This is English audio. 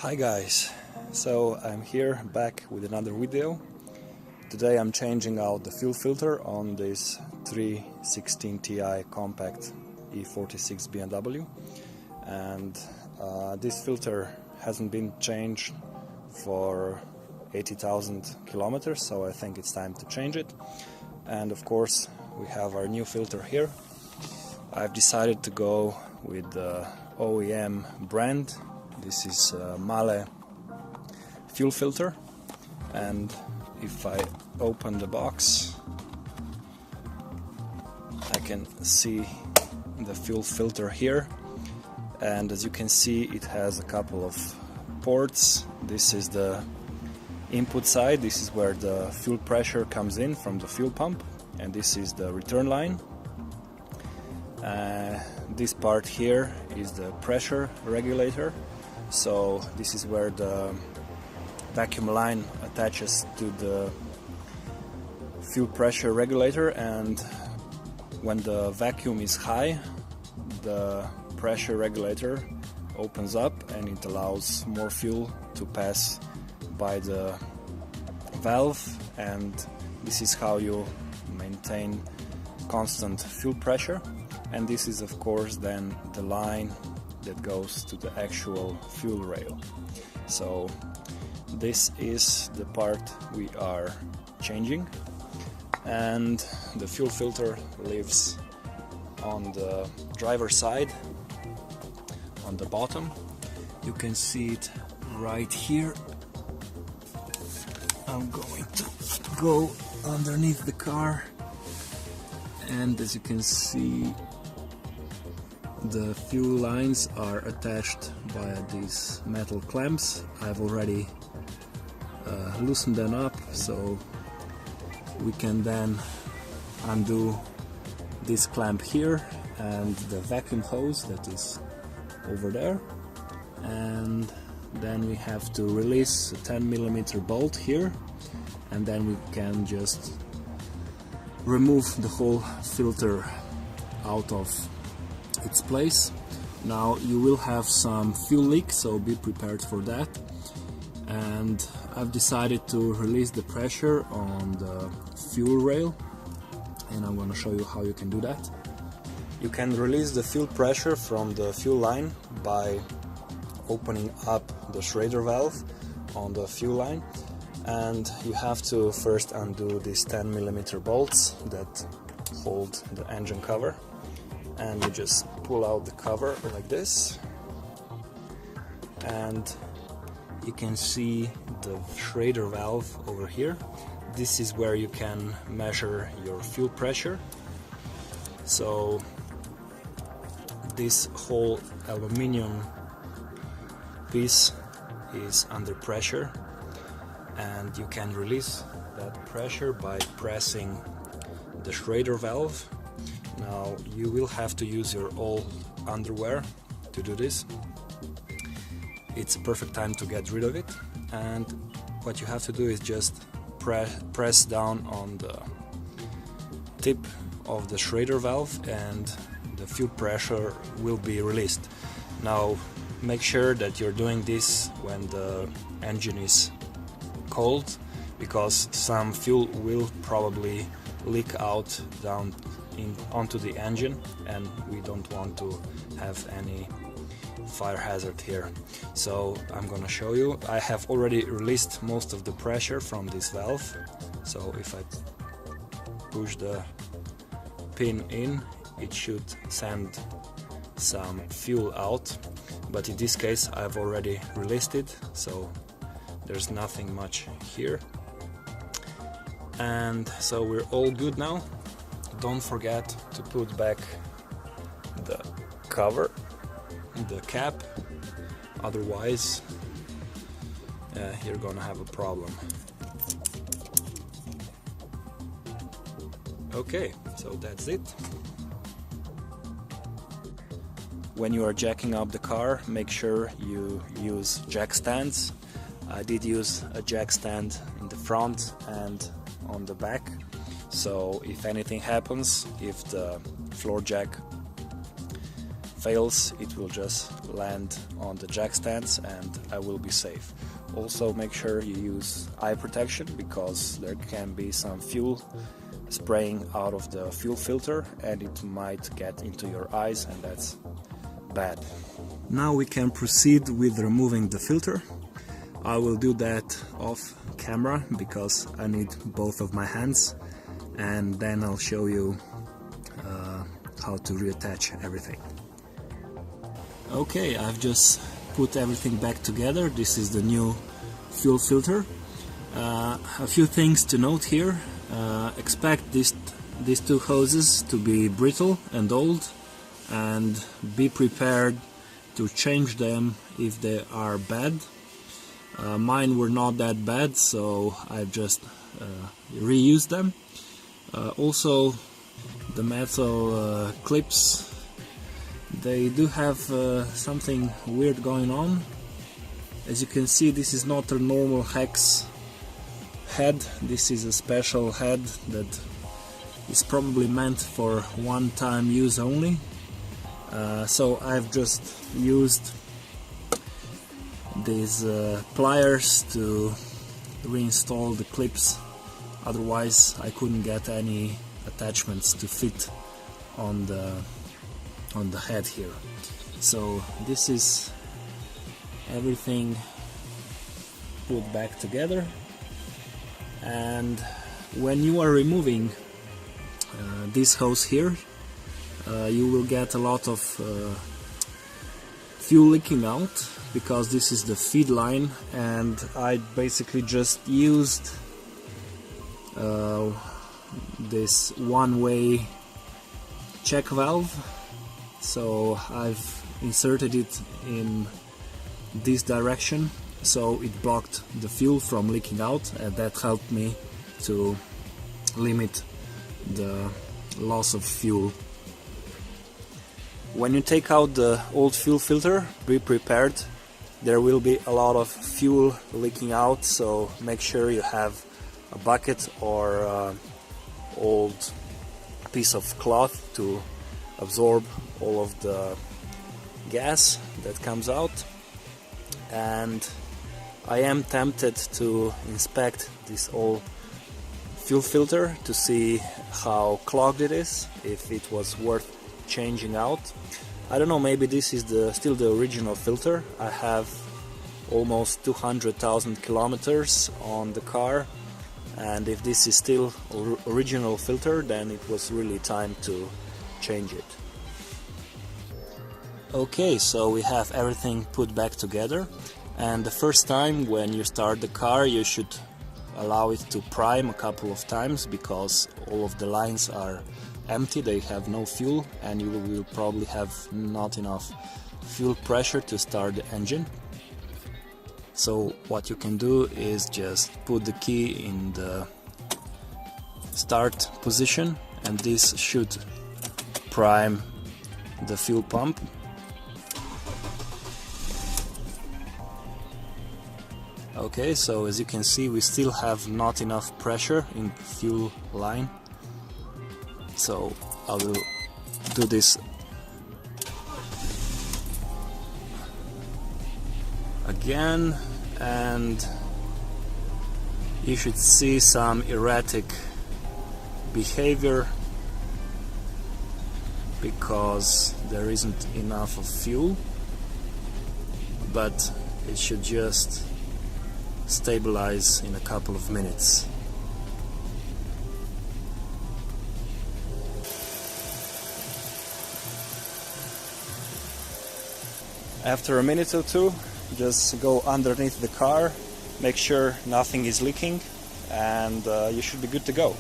Hi guys, so I'm here back with another video. Today I'm changing out the fuel filter on this 316ti Compact E46 BMW, and this filter hasn't been changed for 80,000 kilometers, so I think it's time to change it. And of course we have our new filter here. I've decided to go with the OEM brand. This is Mahle fuel filter, and if I open the box I can see the fuel filter here, and as you can see it has a couple of ports. This is the input side, this is where the fuel pressure comes in from the fuel pump, and this is the return line. This part here is the pressure regulator, so this is where the vacuum line attaches to the fuel pressure regulator, and when the vacuum is high the pressure regulator opens up and it allows more fuel to pass by the valve, and this is how you maintain constant fuel pressure. And this is of course then the line that goes to the actual fuel rail. So this is the part we are changing, and the fuel filter lives on the driver's side on the bottom. You can see it right here. I'm going to go underneath the car, and as you can see the fuel lines are attached via these metal clamps. I've already loosened them up, so we can then undo this clamp here and the vacuum hose that is over there, and then we have to release a 10mm bolt here, and then we can just remove the whole filter out of its place. Now you will have some fuel leak, so be prepared for that. And I've decided to release the pressure on the fuel rail, and I'm going to show you how you can do that. You can release the fuel pressure from the fuel line by opening up the Schrader valve on the fuel line, and you have to first undo these 10mm bolts that hold the engine cover, and you just pull out the cover like this, and you can see the Schrader valve over here. This is where you can measure your fuel pressure. So this whole aluminium piece is under pressure, and you can release that pressure by pressing the Schrader valve. Now you will have to use your old underwear to do this. It's a perfect time to get rid of it, and what you have to do is just press down on the tip of the Schrader valve, and the fuel pressure will be released. Now make sure that you're doing this when the engine is cold, because some fuel will probably leak out down onto the engine, and we don't want to have any fire hazard here. So I'm gonna show you. I have already released most of the pressure from this valve, so if I push the pin in, it should send some fuel out, but in this case I've already released it, so there's nothing much here. And so we're all good now. Don't forget to put back the cover, the cap, otherwise you're gonna have a problem. Okay, so that's it. When you are jacking up the car, make sure you use jack stands. I did use a jack stand in the front and on the back, so if anything happens, if the floor jack fails, it will just land on the jack stands and I will be safe. Also make sure you use eye protection, because there can be some fuel spraying out of the fuel filter and it might get into your eyes, and that's bad. Now we can proceed with removing the filter. I will do that off camera because I need both of my hands, and then I'll show you how to reattach everything. Okay, I've just put everything back together. This is the new fuel filter. A few things to note here. Expect these two hoses to be brittle and old, and be prepared to change them if they are bad. Mine were not that bad, so I've just reused them. Also, the metal clips, they do have something weird going on. As you can see, this is not a normal hex head. This is a special head that is probably meant for one-time use only. So I've just used these pliers to reinstall the clips, otherwise I couldn't get any attachments to fit on the head here. So this is everything put back together, and when you are removing this hose here, you will get a lot of fuel leaking out, because this is the feed line, and I basically just used this one-way check valve. So I've inserted it in this direction, so it blocked the fuel from leaking out, and that helped me to limit the loss of fuel. When you take out the old fuel filter, be prepared. There will be a lot of fuel leaking out, so make sure you have a bucket or old piece of cloth to absorb all of the gas that comes out. And I am tempted to inspect this old fuel filter to see how clogged it is, if it was worth changing out. I don't know, maybe this is still the original filter. I have almost 200,000 kilometers on the car, and if this is still original filter, then it was really time to change it. Okay, so we have everything put back together, and the first time when you start the car you should allow it to prime a couple of times, because all of the lines are empty, they have no fuel, and you will probably have not enough fuel pressure to start the engine. So what you can do is just put the key in the start position, and this should prime the fuel pump. Okay, so as you can see, we still have not enough pressure in fuel line, so I will do this again, and you should see some erratic behavior because there isn't enough of fuel, but it should just stabilize in a couple of minutes. After a minute or two, just go underneath the car, make sure nothing is leaking, and you should be good to go.